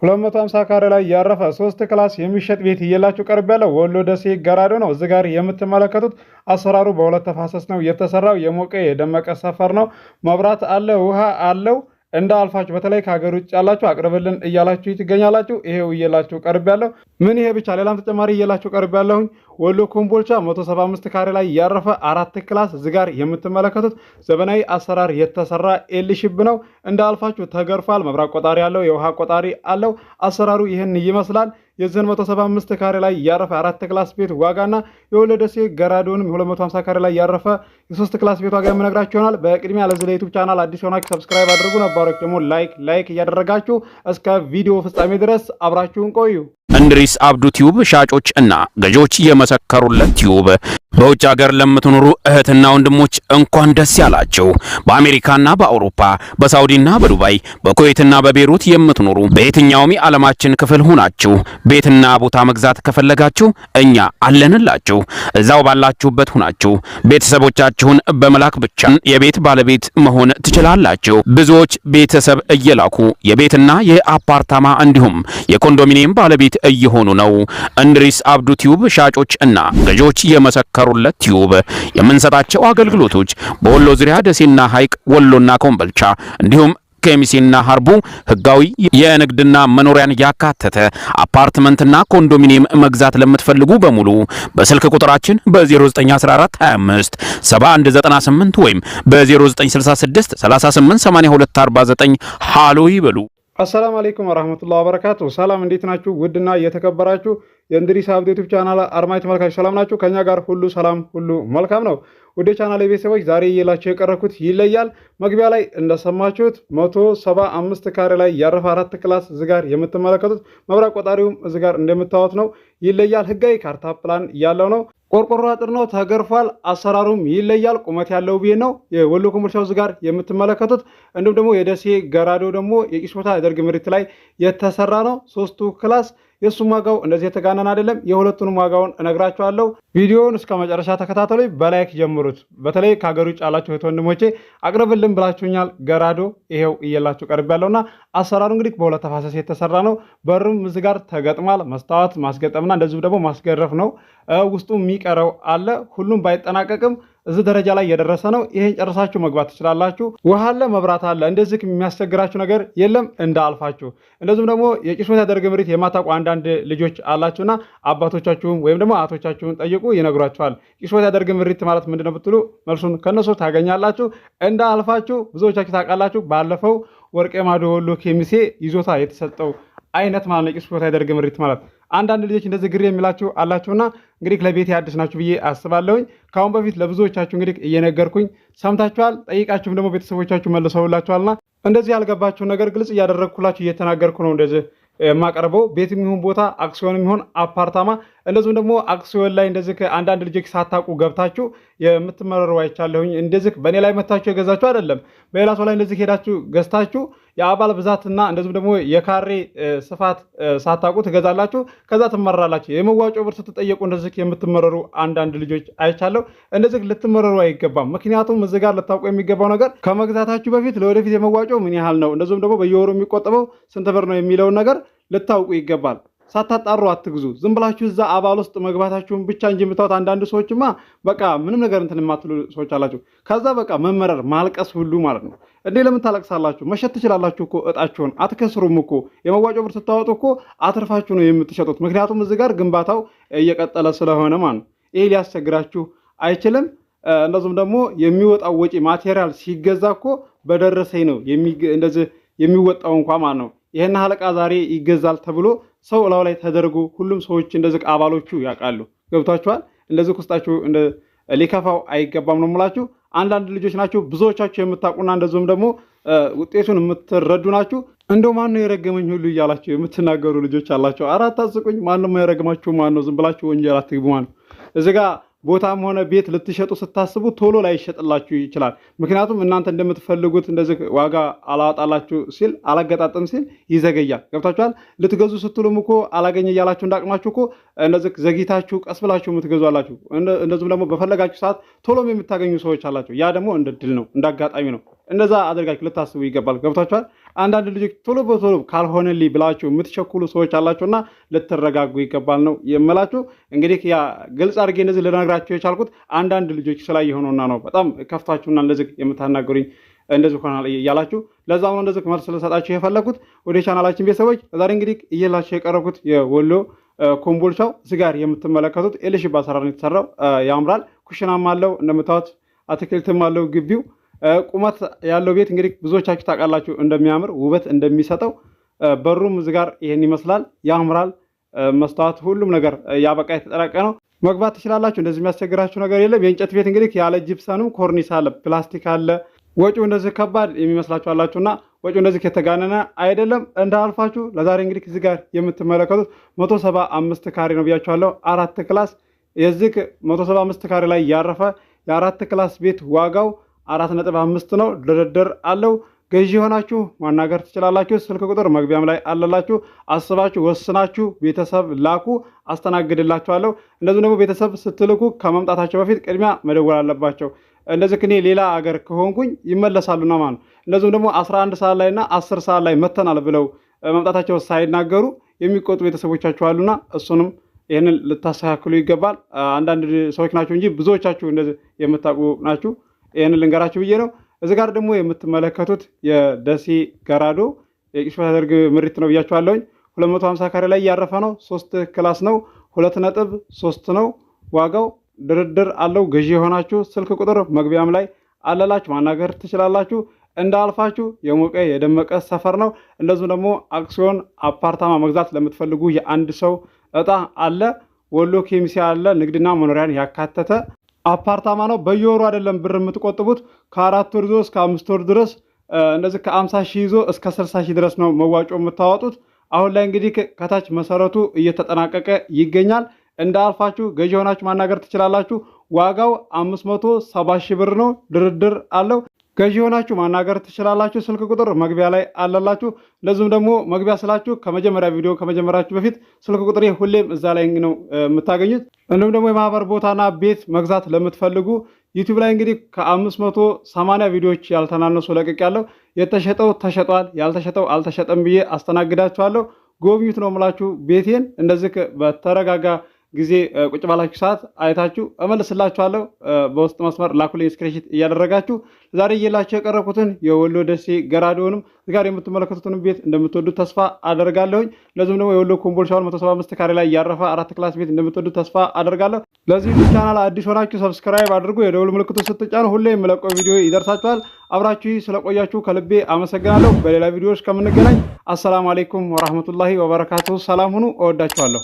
250 ካሬ ላይ ያረፈ 3 ክላስ የሚሸጥ ቤት እየላችሁ ቀርብ ያለው ወሎ ደሴ ገራዶ ነው። እዚህ ጋር የምትመለከቱት አሰራሩ በሁለት ተፋሰስ ነው የተሰራው። የሞቀ የደመቀ ሰፈር ነው። መብራት አለ፣ ውሃ አለው። እንደ አልፋችሁ በተለይ ከሀገር ውጭ ያላችሁ አቅርብልን እያላችሁ ትገኛላችሁ። ይሄው እየላችሁ ቀርብ ያለው ምን ይሄ ብቻ ሌላም ተጨማሪ እየላችሁ ቀርብ ያለሁኝ ወሎ ኮምቦልቻ 175 ካሬ ላይ ያረፈ 4 ክላስ እዚህ ጋር የምትመለከቱት ዘመናዊ አሰራር የተሰራ ኤልሺፕ ነው። እንደ አልፋችሁ ተገርፏል። መብራት ቆጣሪ ያለው፣ የውሃ ቆጣሪ አለው። አሰራሩ ይህን ይመስላል። የዚህን 175 ካሬ ላይ ያረፈ 4 ክላስ ቤት ዋጋና የወሎ ደሴ ገራዶንም 250 ካሬ ላይ ያረፈ የ3 ክላስ ቤት ዋጋ የምነግራችሁ ይሆናል። በቅድሚያ ለዚህ ለዩቲዩብ ቻናል አዲስ ሆናችሁ ሰብስክራይብ አድርጉ፣ ነባሮች ደግሞ ላይክ እያደረጋችሁ እስከ ቪዲዮ ፍጻሜ ድረስ አብራችሁን ቆዩ። እንድሪስ አብዱ ቲዩብ ሻጮች እና ገዢዎች የመሰከሩለት ቲዩብ በውጭ ሀገር ለምትኖሩ እህትና ወንድሞች እንኳን ደስ ያላችሁ። በአሜሪካና በአውሮፓ በሳውዲና በዱባይ በኩዌትና በቤሩት የምትኖሩ በየትኛውም የዓለማችን ክፍል ሆናችሁ ቤትና ቦታ መግዛት ከፈለጋችሁ እኛ አለንላችሁ። እዛው ባላችሁበት ሆናችሁ ቤተሰቦቻችሁን በመላክ ብቻ የቤት ባለቤት መሆን ትችላላችሁ። ብዙዎች ቤተሰብ እየላኩ የቤትና የአፓርታማ እንዲሁም የኮንዶሚኒየም ባለቤት እየሆኑ ነው። እንድሪስ አብዱ ቲዩብ ሻጮች እና ገዢዎች የመሰከሩለት ቲዩብ የምንሰጣቸው አገልግሎቶች በወሎ ዙሪያ ደሴና ሐይቅ፣ ወሎና ኮምቦልቻ እንዲሁም ከሚሴና ሀርቡ ህጋዊ የንግድና መኖሪያን ያካተተ አፓርትመንትና ኮንዶሚኒየም መግዛት ለምትፈልጉ በሙሉ በስልክ ቁጥራችን በ0914 25 7198 ወይም በ0966 38 82 49 ሃሎ ይበሉ። አሰላሙ አለይኩም ወራህመቱላሂ ወበረካቱ። ሰላም እንዴት ናችሁ? ውድና የተከበራችሁ የእንድሪስ አብዱ ዩቲዩብ ቻናል አድማጭ ተመልካቾች ሰላም ናችሁ? ከኛ ጋር ሁሉ ሰላም ሁሉ መልካም ነው። ወደ ቻናሌ ቤተሰቦች ዛሬ እየላችሁ የቀረኩት ይለያል። መግቢያ ላይ እንደሰማችሁት 175 ካሬ ላይ ያረፈ 4 ክላስ እዚህ ጋር የምትመለከቱት መብራት ቆጣሪውም እዚህ ጋር እንደምታዩት ነው። ይለያል። ህጋዊ ካርታ ፕላን ያለው ነው። ቆርቆሮ አጥር ነው፣ ተገርፏል። አሰራሩም ይለያል። ቁመት ያለው ቤት ነው። የወሎ ኮምቦልቻው እዚህ ጋር የምትመለከቱት እንዲሁም ደግሞ የደሴ ገራዶ ደግሞ የቂስ ቦታ የደርግ ምሪት ላይ የተሰራ ነው። 3ቱ ክላስ የሱም ዋጋው እንደዚህ የተጋነን አይደለም። የሁለቱንም ዋጋውን እነግራችኋለሁ። ቪዲዮውን እስከ መጨረሻ ተከታተሉ። በላይክ ጀምሩት። በተለይ ከሀገር ውጭ ያላችሁ እህት ወንድሞቼ አቅርብልን ብላችሁኛል። ገራዶ ይሄው እየላችሁ ቀርብ ያለውና አሰራሩ እንግዲህ በሁለት ተፋሰስ የተሰራ ነው። በሩም እዚህ ጋር ተገጥሟል። መስታወት ማስገጠምና እንደዚሁ ደግሞ ማስገረፍ ነው። ውስጡ የሚቀረው አለ። ሁሉም ባይጠናቀቅም እዚህ ደረጃ ላይ የደረሰ ነው። ይሄን ጨርሳችሁ መግባት ትችላላችሁ። ውሃ አለ፣ መብራት አለ። እንደዚህ የሚያስቸግራችሁ ነገር የለም እንዳልፋችሁ። እንደዚሁም ደግሞ የቂስ ቦታ የደርግ ምሪት የማታውቁ አንዳንድ ልጆች አላችሁና አባቶቻችሁም ወይም ደግሞ አያቶቻችሁን ጠይቁ፣ ይነግሯችኋል። ቂስ ቦታ የደርግ ምሪት ማለት ምንድነው ብትሉ መልሱን ከነሱ ታገኛላችሁ። እንዳልፋችሁ ብዙዎቻችሁ ታውቃላችሁ። ባለፈው ወርቄ ማዶ ወሎ ኬሚሴ ይዞታ የተሰጠው አይነት ማለት ነው ቂስ ቦታ የደርግ ምሪት ማለት። አንዳንድ ልጆች እንደዚህ ግር የሚላችሁ አላችሁና እንግዲህ ለቤት አዲስ ናችሁ ብዬ አስባለሁኝ። ካሁን በፊት ለብዙዎቻችሁ እንግዲህ እየነገርኩኝ ሰምታችኋል። ጠይቃችሁም ደግሞ ቤተሰቦቻችሁ መልሰውላችኋልና እንደዚህ ያልገባችሁ ነገር ግልጽ እያደረግኩላችሁ እየተናገርኩ ነው እንደዚህ የማቀርበው። ቤትም ይሁን ቦታ አክሲዮንም ይሁን አፓርታማ እንደዚሁም ደግሞ አክሲዮን ላይ እንደዚህ አንዳንድ ልጆች ሳታውቁ ገብታችሁ የምትመረሩ አይቻለሁኝ። እንደዚህ በእኔ ላይ መታችሁ የገዛችሁ አይደለም፣ በሌላ ሰው ላይ እንደዚህ ሄዳችሁ ገዝታችሁ የአባል ብዛትና እንደዚሁም ደግሞ የካሬ ስፋት ሳታውቁ ትገዛላችሁ። ከዛ ትመራላችሁ። የመዋጮ ብር ስትጠየቁ እንደዚህ የምትመረሩ አንዳንድ ልጆች አይቻለሁ። እንደዚህ ልትመረሩ አይገባም። ምክንያቱም እዚህ ጋር ልታውቁ የሚገባው ነገር ከመግዛታችሁ በፊት ለወደፊት የመዋጮ ምን ያህል ነው፣ እንደዚሁም ደግሞ በየወሩ የሚቆጠበው ስንት ብር ነው የሚለውን ነገር ልታውቁ ይገባል። ሳታጣሩ አትግዙ። ዝም ብላችሁ እዛ አባል ውስጥ መግባታችሁን ብቻ እንጂ የምታዩት አንዳንድ ሰዎችማ በቃ ምንም ነገር እንትን የማትሉ ሰዎች አላችሁ። ከዛ በቃ መመረር ማልቀስ ሁሉ ማለት ነው። እንዴ ለምን ታለቅሳላችሁ? መሸጥ ትችላላችሁ እኮ እጣችሁን፣ አትከስሩም እኮ። የመዋጮ ብር ስታወጡ እኮ አትርፋችሁ ነው የምትሸጡት። ምክንያቱም እዚህ ጋር ግንባታው እየቀጠለ ስለሆነ ማለት ነው። ይሄ ሊያስቸግራችሁ አይችልም። እንደዚሁም ደግሞ የሚወጣው ወጪ ማቴሪያል ሲገዛ እኮ በደረሰኝ ነው እንደዚህ የሚወጣው እንኳ ማለት ነው። ይሄን ሐለቃ ዛሬ ይገዛል ተብሎ ሰው ላው ላይ ተደርጎ ሁሉም ሰዎች እንደዚህ አባሎቹ ያውቃሉ። ገብታችኋል? እንደዚህ ውስጣችሁ ሊከፋው አይገባም ነው የምላችሁ። አንዳንድ ልጆች ናችሁ ብዙዎቻችሁ የምታውቁና እንደዚሁም ደግሞ ውጤቱን የምትረዱ ናችሁ። እንደው ማን ነው የረገመኝ ሁሉ እያላችሁ የምትናገሩ ልጆች አላችሁ። አራት አስቁኝ። ማንም የረገማችሁ ማን ነው? ዝም ብላችሁ ወንጀል አትግቡ ማለት ነው። እዚህ ጋር ቦታም ሆነ ቤት ልትሸጡ ስታስቡ ቶሎ ላይ ይሸጥላችሁ ይችላል። ምክንያቱም እናንተ እንደምትፈልጉት እንደዚህ ዋጋ አላወጣላችሁ ሲል አላገጣጥም ሲል ይዘገያል። ገብታችኋል? ልትገዙ ስትሉም እኮ አላገኘ እያላችሁ እንዳቅማችሁ እኮ እንደዚህ ዘግይታችሁ ቀስ ብላችሁ የምትገዙ አላችሁ። እንደዚሁም ደግሞ በፈለጋችሁ ሰዓት ቶሎም የምታገኙ ሰዎች አላችሁ። ያ ደግሞ እንደ ድል ነው፣ እንደ አጋጣሚ ነው። እንደዛ አድርጋችሁ ልታስቡ ይገባል። ገብታችኋል? አንዳንድ ልጆች ቶሎ በቶሎ ካልሆነልኝ ብላችሁ የምትቸኩሉ ሰዎች አላችሁና ልትረጋጉ ይገባል ነው የምላችሁ። እንግዲህ ያ ግልጽ አድርጌ እንደዚህ ልነግራችሁ የቻልኩት አንዳንድ ልጆች ስላየሆኑና ነው። በጣም ከፍታችሁና እንደዚህ የምታናገሩኝ እንደዚህ ሆናል እያላችሁ ለዛም ነው እንደዚህ መልስ ልሰጣችሁ የፈለኩት። ወደ ቻናላችን ቤተሰቦች ዛሬ እንግዲህ እየላችሁ የቀረብኩት የወሎ ኮምቦልቻው እዚህ ጋር የምትመለከቱት ኤልሽ በአሰራር ነው የተሰራው። ያምራል። ኩሽናም አለው እንደምታዩት፣ አትክልትም አለው ግቢው። ቁመት ያለው ቤት እንግዲህ ብዙዎቻችሁ ታውቃላችሁ እንደሚያምር ውበት እንደሚሰጠው። በሩም እዚህ ጋር ይሄን ይመስላል። ያምራል። መስታወት፣ ሁሉም ነገር ያበቃ የተጠራቀ ነው። መግባት ትችላላችሁ። እንደዚህ የሚያስቸግራችሁ ነገር የለም። የእንጨት ቤት እንግዲህ ያለ ጂፕሰንም ኮርኒስ አለ፣ ፕላስቲክ አለ። ወጪው እንደዚህ ከባድ የሚመስላችሁ አላችሁና ወጪው እንደዚህ ከተጋነነ አይደለም። እንዳልፋችሁ ለዛሬ እንግዲህ እዚህ ጋር የምትመለከቱት 175 ካሬ ነው ብያችኋለሁ። 4 ክላስ የዚህ 175 ካሬ ላይ ያረፈ የ4 ክላስ ቤት ዋጋው 4.5 ነው። ድርድር አለው። ገዢ የሆናችሁ ማናገር ትችላላችሁ። ስልክ ቁጥር መግቢያም ላይ አለላችሁ። አስባችሁ ወስናችሁ ቤተሰብ ላኩ፣ አስተናግድላችኋለሁ። እንደዚሁም ደግሞ ቤተሰብ ስትልኩ ከመምጣታቸው በፊት ቅድሚያ መደወል አለባቸው። እንደዚህ እኔ ሌላ አገር ከሆንኩኝ ይመለሳሉና ማለት ነው። እንደዚሁም ደግሞ 11 ሰዓት ላይና 10 ሰዓት ላይ መተናል ብለው መምጣታቸው ሳይናገሩ የሚቆጡ ቤተሰቦቻችሁ አሉና እሱንም ይህንን ልታስተካክሉ ይገባል። አንዳንድ ሰዎች ናቸው እንጂ ብዙዎቻችሁ እንደዚህ የምታውቁ ናችሁ። ይህንን ልንገራችሁ ብዬ ነው። እዚህ ጋር ደግሞ የምትመለከቱት የደሴ ገራዶ የቂስ ደርግ ምሪት ነው ብያችኋለሁኝ። 250 ካሬ ላይ ያረፈ ነው። 3 ክላስ ነው። 2.3 ነው ዋጋው። ድርድር አለው። ገዢ የሆናችሁ ስልክ ቁጥር መግቢያም ላይ አለላችሁ፣ ማናገር ትችላላችሁ። እንዳልፋችሁ የሞቀ የደመቀ ሰፈር ነው። እንደዚሁም ደግሞ አክሲዮን አፓርታማ መግዛት ለምትፈልጉ የአንድ ሰው እጣ አለ። ወሎ ኬሚሴ አለ። ንግድና መኖሪያን ያካተተ አፓርታማ ነው። በየወሩ አይደለም ብር የምትቆጥቡት፣ ከ4 ወር ይዞ እስከ 5 ወር ድረስ እንደዚህ ከ50 ሺህ ይዞ እስከ 60 ሺህ ድረስ ነው መዋጮ የምታወጡት። አሁን ላይ እንግዲህ ከታች መሰረቱ እየተጠናቀቀ ይገኛል። እንዳልፋችሁ ገዢ ሆናችሁ ማናገር ትችላላችሁ። ዋጋው 570 ሺህ ብር ነው። ድርድር አለው። ገዢ ሆናችሁ ማናገር ትችላላችሁ። ስልክ ቁጥር መግቢያ ላይ አለላችሁ። እንደዚሁም ደግሞ መግቢያ ስላችሁ ከመጀመሪያ ቪዲዮ ከመጀመራችሁ በፊት ስልክ ቁጥር ሁሌም እዛ ላይ ነው የምታገኙት። እንዲሁም ደግሞ የማህበር ቦታና ቤት መግዛት ለምትፈልጉ ዩቲዩብ ላይ እንግዲህ ከ580 ቪዲዮዎች ያልተናነሱ ለቅቅ ያለው የተሸጠው ተሸጧል፣ ያልተሸጠው አልተሸጠም ብዬ አስተናግዳችኋለሁ። ጎብኙት ነው የምላችሁ። ቤቴን እንደዚህ በተረጋጋ ጊዜ ቁጭ ባላችሁ ሰዓት አይታችሁ እመልስላችኋለሁ። በውስጥ መስመር ላኩልኝ ስክሪንሾት እያደረጋችሁ። ዛሬ እየላችሁ የቀረብኩትን የወሎ ደሴ ገራዶንም ጋር የምትመለከቱትን ቤት እንደምትወዱት ተስፋ አደርጋለሁኝ። ለዚህም ደግሞ የወሎ ኮምቦልቻውን 175 ካሬ ላይ ያረፈ 4 ክላስ ቤት እንደምትወዱት ተስፋ አደርጋለሁ። ለዚህ ቻናል አዲስ ሆናችሁ ሰብስክራይብ አድርጉ። የደውል ምልክቱ ስትጫኑ ሁሌ የምለቀው ቪዲዮ ይደርሳችኋል። አብራችሁ ስለቆያችሁ ከልቤ አመሰግናለሁ። በሌላ ቪዲዮዎች ከምንገናኝ አሰላሙ አለይኩም ወራህመቱላሂ ወበረካቱሁ። ሰላም ሁኑ። እወዳችኋለሁ።